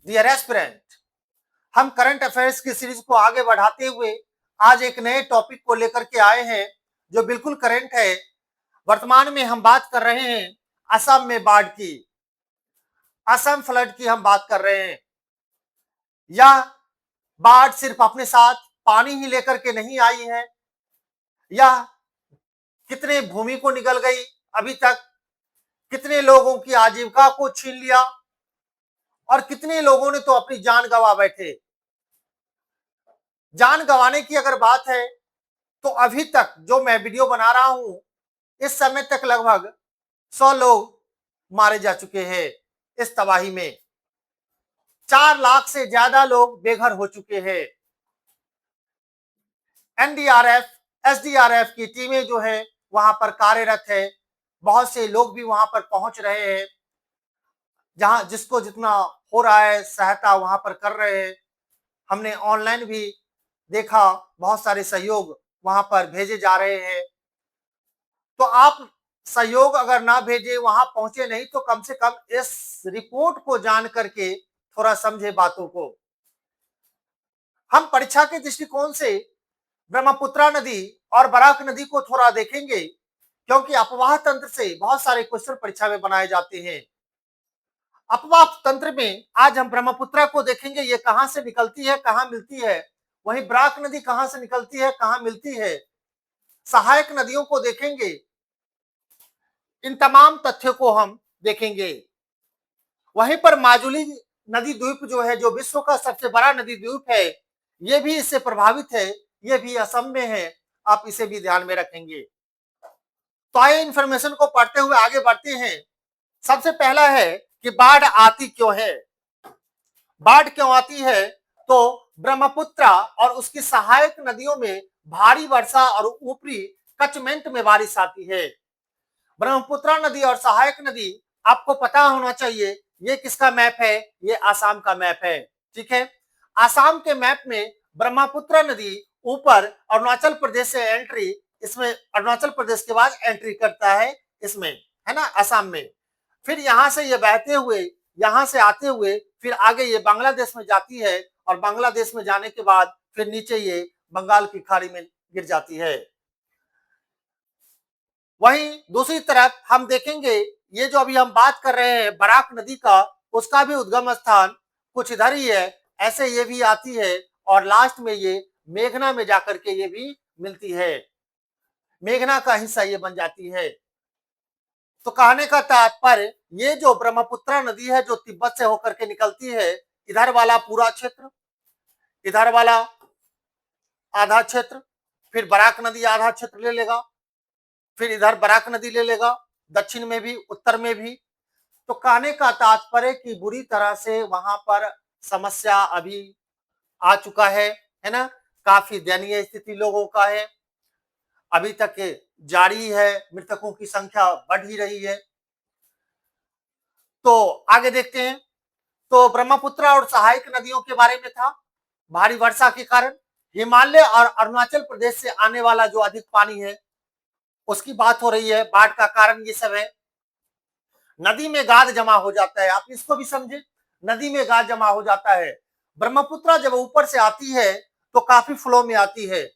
Dear aspirant, हम current affairs की series को आगे बढ़ाते हुए आज एक नए टॉपिक को लेकर के आए हैं जो बिल्कुल करंट है। वर्तमान में हम बात कर रहे हैं असम में बाढ़ की, असम फ्लड की हम बात कर रहे हैं। यह बाढ़ सिर्फ अपने साथ पानी ही लेकर के नहीं आई है, यह कितने भूमि को निगल गई, अभी तक कितने लोगों की आजीविका को छीन लिया और कितने लोगों ने तो अपनी जान गंवा बैठे। जान गंवाने की अगर बात है तो अभी तक जो मैं वीडियो बना रहा हूं, इस समय तक लगभग 100 लोग मारे जा चुके हैं। इस तबाही में 4 लाख से ज्यादा लोग बेघर हो चुके हैं। एनडीआरएफ, एसडीआरएफ की टीमें जो है वहां पर कार्यरत है। बहुत से लोग भी वहां पर पहुंच रहे हैं, जहां जिसको जितना हो रहा है सहायता वहां पर कर रहे हैं। हमने ऑनलाइन भी देखा, बहुत सारे सहयोग वहां पर भेजे जा रहे हैं। तो आप सहयोग अगर ना भेजे, वहां पहुंचे नहीं, तो कम से कम इस रिपोर्ट को जान करके थोड़ा समझे बातों को। हम परीक्षा के दृष्टिकोण से ब्रह्मपुत्रा नदी और बराक नदी को थोड़ा देखेंगे, क्योंकि अपवाह तंत्र से बहुत सारे क्वेश्चन परीक्षा में बनाए जाते हैं। अपवाह तंत्र में आज हम ब्रह्मपुत्रा को देखेंगे, ये कहां से निकलती है, कहां मिलती है। वहीं बराक नदी कहां से निकलती है, कहां मिलती है। सहायक नदियों को देखेंगे। इन तमाम तथ्यों को हम देखेंगे। वहीं पर माजुली नदी द्वीप जो है, जो विश्व का सबसे बड़ा नदी द्वीप है, ये भी इससे प्रभावित है। ये भी असम में है, आप इसे भी ध्यान में रखेंगे। तो आइए इंफॉर्मेशन को पढ़ते हुए आगे बढ़ते हैं। सबसे पहला है कि बाढ़ आती क्यों है। बाढ़ क्यों आती है? तो ब्रह्मपुत्र और उसकी सहायक नदियों में भारी वर्षा और ऊपरी कचमेंट में बारिश आती है। ब्रह्मपुत्र नदी और सहायक नदी, आपको पता होना चाहिए, ये किसका मैप है? ये आसाम का मैप है। ठीक है, आसाम के मैप में ब्रह्मपुत्र नदी ऊपर अरुणाचल प्रदेश से एंट्री, इसमें अरुणाचल प्रदेश के बाद एंट्री करता है इसमें, है ना, आसाम में। फिर यहां से ये बहते हुए, यहां से आते हुए फिर आगे ये बांग्लादेश में जाती है और बांग्लादेश में जाने के बाद फिर नीचे ये बंगाल की खाड़ी में गिर जाती है। वहीं दूसरी तरफ हम देखेंगे, ये जो अभी हम बात कर रहे हैं बराक नदी का, उसका भी उद्गम स्थान कुछ इधर ही है। ऐसे ये भी आती है और लास्ट में ये मेघना में जाकर के ये भी मिलती है, मेघना का हिस्सा ये बन जाती है। तो कहने का तात्पर्य, ये जो ब्रह्मपुत्र नदी है जो तिब्बत से होकर के निकलती है, इधर वाला पूरा क्षेत्र, इधर वाला आधा क्षेत्र, फिर बराक नदी आधा क्षेत्र ले लेगा, फिर इधर बराक नदी ले लेगा, दक्षिण में भी उत्तर में भी। तो कहने का तात्पर्य कि बुरी तरह से वहां पर समस्या अभी आ चुका है ना। काफी दयनीय स्थिति लोगों का है, अभी तक जारी है, मृतकों की संख्या बढ़ ही रही है। तो आगे देखते हैं। तो ब्रह्मपुत्र और सहायक नदियों के बारे में था। भारी वर्षा के कारण हिमालय और अरुणाचल प्रदेश से आने वाला जो अधिक पानी है उसकी बात हो रही है। बाढ़ का कारण ये सब है। नदी में गाद जमा हो जाता है, आप इसको भी समझे, नदी में गाद जमा हो जाता है। ब्रह्मपुत्र जब ऊपर से आती है तो काफी फ्लो में आती है।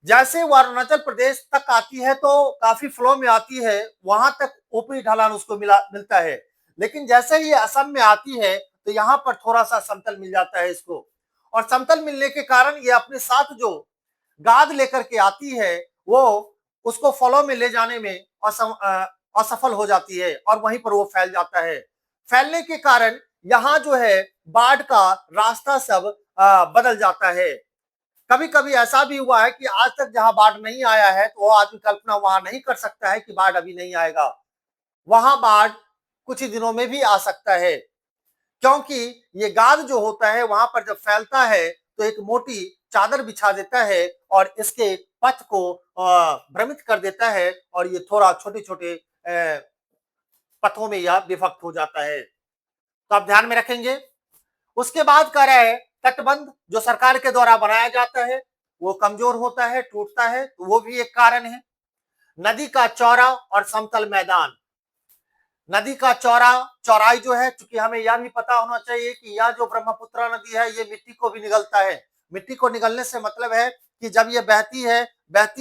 जैसे वो अरुणाचल प्रदेश तक आती है तो काफी फ्लो में आती है, वहां तक ऊपरी ढलान उसको मिलता है। लेकिन जैसे ही असम में आती है तो यहाँ पर थोड़ा सा समतल मिल जाता है इसको, और समतल मिलने के कारण ये अपने साथ जो गाद लेकर के आती है वो उसको फॉलो में ले जाने में असफल हो जाती है और वहीं पर वो फैल जाता है। फैलने के कारण यहाँ जो है बाढ़ का रास्ता सब बदल जाता है। कभी कभी ऐसा भी हुआ है कि आज तक जहां बाढ़ नहीं आया है तो वो आदमी कल्पना वहां नहीं कर सकता है कि बाढ़ अभी नहीं आएगा। वहां बाढ़ कुछ ही दिनों में भी आ सकता है, क्योंकि ये गाद जो होता है वहां पर जब फैलता है तो एक मोटी चादर बिछा देता है और इसके पथ को भ्रमित कर देता है और ये थोड़ा छोटे छोटे पथों में यह विभक्त हो जाता है। तो आप ध्यान में रखेंगे। उसके बाद कह रहा है तटबंध जो सरकार के द्वारा बनाया जाता है वो कमजोर होता है, टूटता है, तो वो भी एक कारण है। नदी का चौड़ा और समतल मैदान, नदी का चौड़ाई जो है, चूंकि हमें यह भी पता होना चाहिए कि यह जो ब्रह्मपुत्र नदी है ये मिट्टी को भी निगलता है। मिट्टी को निगलने से मतलब है कि जब ये बहती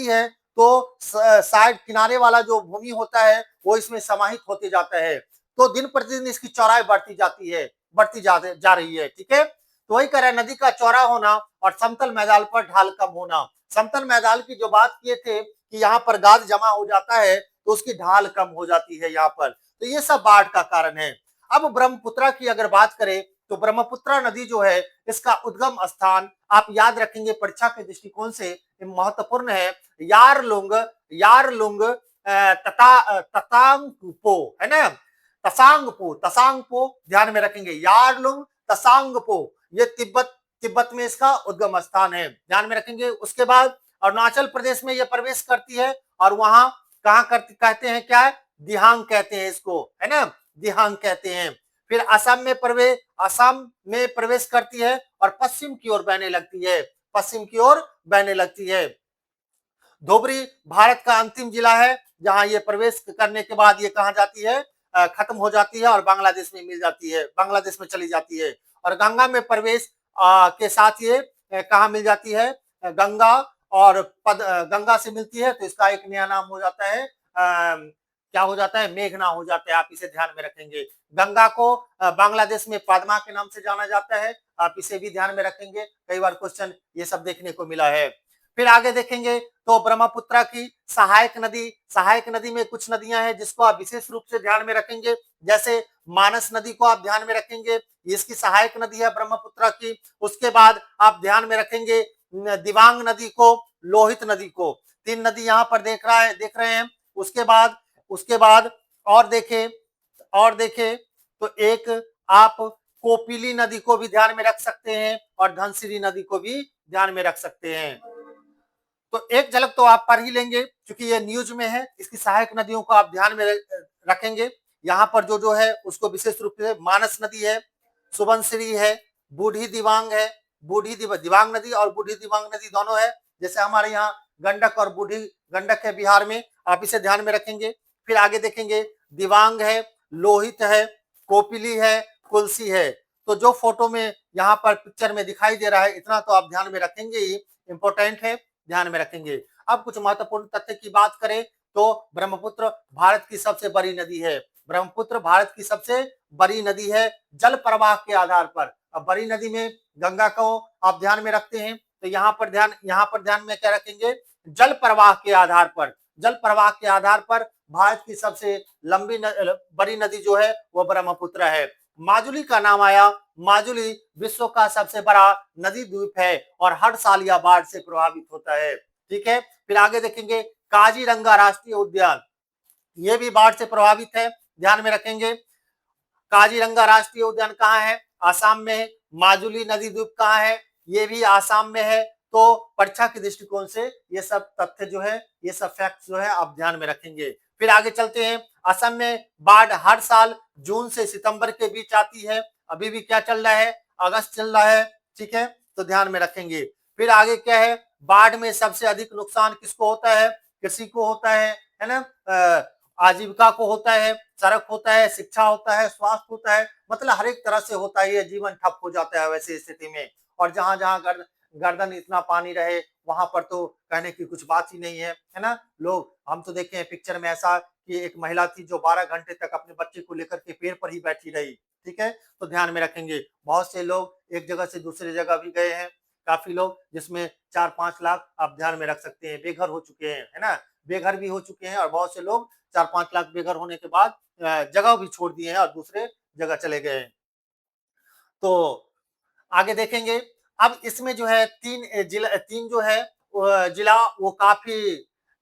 है तो साइड किनारे वाला जो भूमि होता है वो इसमें समाहित होते जाता है। तो दिन प्रतिदिन इसकी चौड़ाई बढ़ती जाती है, बढ़ती जा रही है। ठीक है, तो वही कह रहे हैं, नदी का चौड़ा होना और समतल मैदान पर ढाल कम होना। समतल मैदान की जो बात किए थे कि यहाँ पर गाद जमा हो जाता है तो उसकी ढाल कम हो जाती है यहाँ पर, तो ये सब बाढ़ का कारण है। अब ब्रह्मपुत्र की अगर बात करें तो ब्रह्मपुत्र नदी जो है इसका उद्गम स्थान आप याद रखेंगे परीक्षा के दृष्टिकोण से महत्वपूर्ण है। यारलुंग यारलुंग ततांगपो है ना, तसांगपो ध्यान में रखेंगे। यारलुंग तसांगपो ये तिब्बत तिब्बत में इसका उद्गम स्थान है, ध्यान में रखेंगे। उसके बाद अरुणाचल प्रदेश में यह प्रवेश करती है और वहां कहां करती कहते हैं, क्या है, दिहांग कहते हैं इसको, है ना, दिहांग कहते हैं। फिर असम में प्रवेश करती है और पश्चिम की ओर बहने लगती है, पश्चिम की ओर बहने लगती है। धोबरी भारत का अंतिम जिला है जहां ये प्रवेश करने के बाद ये कहा जाती है, खत्म हो जाती है और बांग्लादेश में मिल जाती है, बांग्लादेश में चली जाती है। और गंगा में प्रवेश के साथ ये कहा मिल जाती है, गंगा और गंगा से मिलती है तो इसका एक नया नाम हो जाता है, क्या हो जाता है, मेघना हो जाता है। आप इसे ध्यान में रखेंगे। गंगा को बांग्लादेश में पद्मा के नाम से जाना जाता है, आप इसे भी ध्यान में रखेंगे, कई बार क्वेश्चन ये सब देखने को मिला है। फिर आगे देखेंगे तो ब्रह्मपुत्र की सहायक नदी में कुछ नदियां हैं जिसको आप विशेष रूप से ध्यान में रखेंगे। जैसे मानस नदी को आप ध्यान में रखेंगे, इसकी सहायक नदी है ब्रह्मपुत्र की। उसके बाद आप ध्यान में रखेंगे दिबांग नदी को, लोहित नदी को। तीन नदी यहाँ पर देख रहे हैं। उसके बाद और देखे तो एक आप कोपिली नदी को भी ध्यान में रख सकते हैं और धनसिरी नदी को भी ध्यान में रख सकते हैं। तो एक झलक तो आप पढ़ ही लेंगे क्योंकि ये न्यूज में है। इसकी सहायक नदियों को आप ध्यान में रखेंगे। यहाँ पर जो जो है उसको विशेष रूप से मानस नदी है, सुबनसिरी है, बूढ़ी दिबांग है, बूढ़ी दिबांग नदी और बूढ़ी दिबांग नदी दोनों है। जैसे हमारे यहाँ गंडक और बूढ़ी गंडक है बिहार में, आप इसे ध्यान में रखेंगे। फिर आगे देखेंगे दिबांग है, लोहित है, कोपिली है, कुलसी है। तो जो फोटो में यहाँ पर पिक्चर में दिखाई दे रहा है इतना तो आप ध्यान में रखेंगे ही, इंपॉर्टेंट है, ध्यान में रखेंगे। अब कुछ महत्वपूर्ण तथ्य की बात करें तो ब्रह्मपुत्र भारत की सबसे बड़ी नदी है। ब्रह्मपुत्र भारत की सबसे बड़ी नदी है जल प्रवाह के आधार पर। अब बड़ी नदी में गंगा को आप ध्यान में रखते हैं तो यहाँ पर ध्यान में क्या रखेंगे, जल प्रवाह के आधार पर। जल प्रवाह के आधार पर भारत की सबसे बड़ी नदी जो है वो ब्रह्मपुत्र है। माजुली का नाम आया, माजुली विश्व का सबसे बड़ा नदी द्वीप है और हर साल यह बाढ़ से प्रभावित होता है। ठीक है, फिर आगे देखेंगे काजीरंगा राष्ट्रीय उद्यान, ये भी बाढ़ से प्रभावित है, ध्यान में रखेंगे। काजीरंगा राष्ट्रीय उद्यान कहाँ है, आसाम में है। माजुली नदी द्वीप कहाँ है, ये भी आसाम में है। तो परीक्षा के दृष्टिकोण से ये सब तथ्य जो है, ये सब फैक्ट जो है आप ध्यान में रखेंगे। फिर आगे चलते हैं। असम में बाढ़ हर साल जून से सितंबर के बीच आती है। अभी भी क्या चल रहा है, अगस्त चल रहा है। ठीक है, तो ध्यान में रखेंगे। फिर आगे क्या है, बाढ़ में सबसे अधिक नुकसान किसको होता है, कृषि को होता है ना, आजीविका को होता है, सड़क होता है, शिक्षा होता है, स्वास्थ्य होता है, मतलब हर एक तरह से होता है। ये जीवन ठप हो जाता है वैसे स्थिति में। और जहां जहां गर्दन इतना पानी रहे वहां पर तो कहने की कुछ बात ही नहीं है ना। लोग, हम तो देखे हैं पिक्चर में ऐसा कि एक महिला थी जो 12 घंटे तक अपने बच्चे को लेकर के पेड़ पर ही बैठी रही। ठीक है, तो ध्यान में रखेंगे। बहुत से लोग एक जगह से दूसरी जगह भी गए हैं, काफी लोग, जिसमें 4-5 लाख आप ध्यान में रख सकते हैं बेघर हो चुके हैं, है ना, बेघर भी हो चुके हैं। और बहुत से लोग 4-5 लाख बेघर होने के बाद जगह भी छोड़ दिए हैं और दूसरे जगह चले गए हैं। तो आगे देखेंगे। अब इसमें जो है तीन जो है जिला वो काफी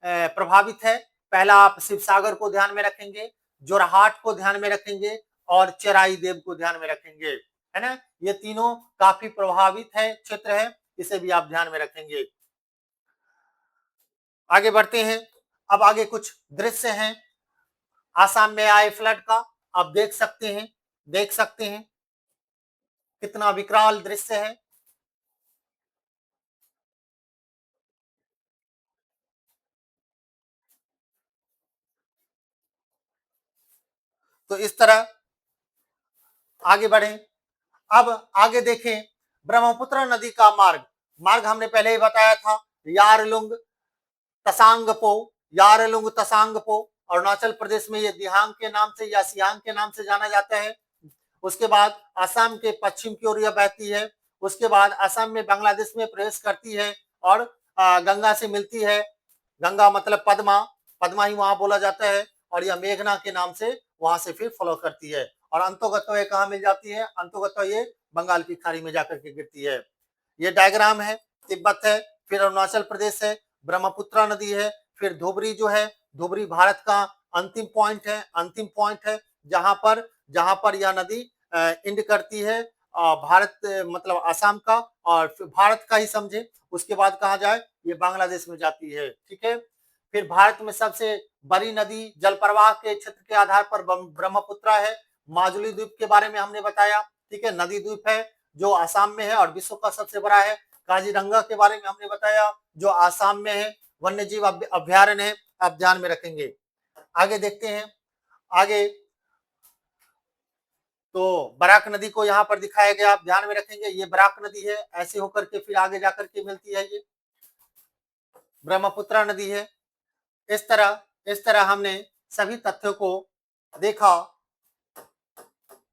प्रभावित है। पहला आप शिवसागर को ध्यान में रखेंगे, जोरहाट को ध्यान में रखेंगे और चेराई देव को ध्यान में रखेंगे, है ना। ये तीनों काफी प्रभावित है क्षेत्र है, इसे भी आप ध्यान में रखेंगे। आगे बढ़ते हैं। अब आगे कुछ दृश्य हैं आसाम में आए फ्लड का, आप देख सकते हैं कितना विकराल दृश्य है। तो इस तरह आगे बढ़े। अब आगे देखें ब्रह्मपुत्र नदी का मार्ग। मार्ग हमने पहले ही बताया था, यारलुंग तसांगपो, यारलुंग तसांगपो। अरुणाचल प्रदेश में ये दिहांग के नाम से या सियांग के नाम से जाना जाता है। उसके बाद असम के पश्चिम की ओर यह बहती है। उसके बाद असम में बांग्लादेश में प्रवेश करती है और गंगा से मिलती है। गंगा मतलब पद्मा, पद्मा ही वहां बोला जाता है। और यह मेघना के नाम से वहां से फिर फ्लो करती है और अंतोगत्वा ये कहाँ मिल जाती है, अंतोगत्वा ये बंगाल की खाड़ी में जाकर के गिरती है। ये डायग्राम है, तिब्बत है, फिर अरुणाचल प्रदेश है, ब्रह्मपुत्रा नदी है, फिर धुबरी जो है, धुबरी भारत का अंतिम पॉइंट है, अंतिम पॉइंट है जहां पर यह नदी इंड करती है भारत मतलब असम का, और फिर भारत का ही समझे। उसके बाद कहा जाए ये बांग्लादेश में जाती है। ठीक है, फिर भारत में सबसे बड़ी नदी जल प्रवाह के क्षेत्र के आधार पर ब्रह्मपुत्रा है। माजुली द्वीप के बारे में हमने बताया। ठीक है, नदी द्वीप है जो आसाम में है और विश्व का सबसे बड़ा है। काजीरंगा के बारे में हमने बताया जो आसाम में है, वन्य जीव अभ्यारण्य है, आप ध्यान में रखेंगे। आगे देखते हैं। आगे तो बराक नदी को यहाँ पर दिखाया गया, आप ध्यान में रखेंगे। ये बराक नदी है, ऐसे होकर के फिर आगे जाकर के मिलती है, ये ब्रह्मपुत्रा नदी है। इस तरह हमने सभी तथ्यों को देखा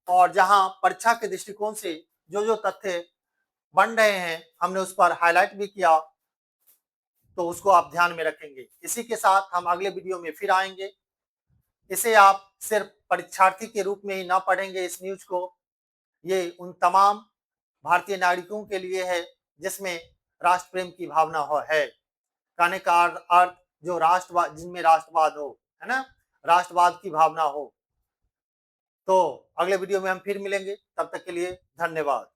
और जहां परीक्षा के दृष्टिकोण से जो जो तथ्य बन रहे हैं हमने उस पर हाईलाइट भी किया, तो उसको आप ध्यान में रखेंगे। इसी के साथ हम अगले वीडियो में फिर आएंगे। इसे आप सिर्फ परीक्षार्थी के रूप में ही ना पढ़ेंगे इस न्यूज को, ये उन तमाम भारतीय नागरिकों के लिए है जिसमें राष्ट्र प्रेम की भावना है। कहने का अर्थ जो राष्ट्रवाद, जिनमें राष्ट्रवाद हो, है ना, राष्ट्रवाद की भावना हो। तो अगले वीडियो में हम फिर मिलेंगे, तब तक के लिए धन्यवाद।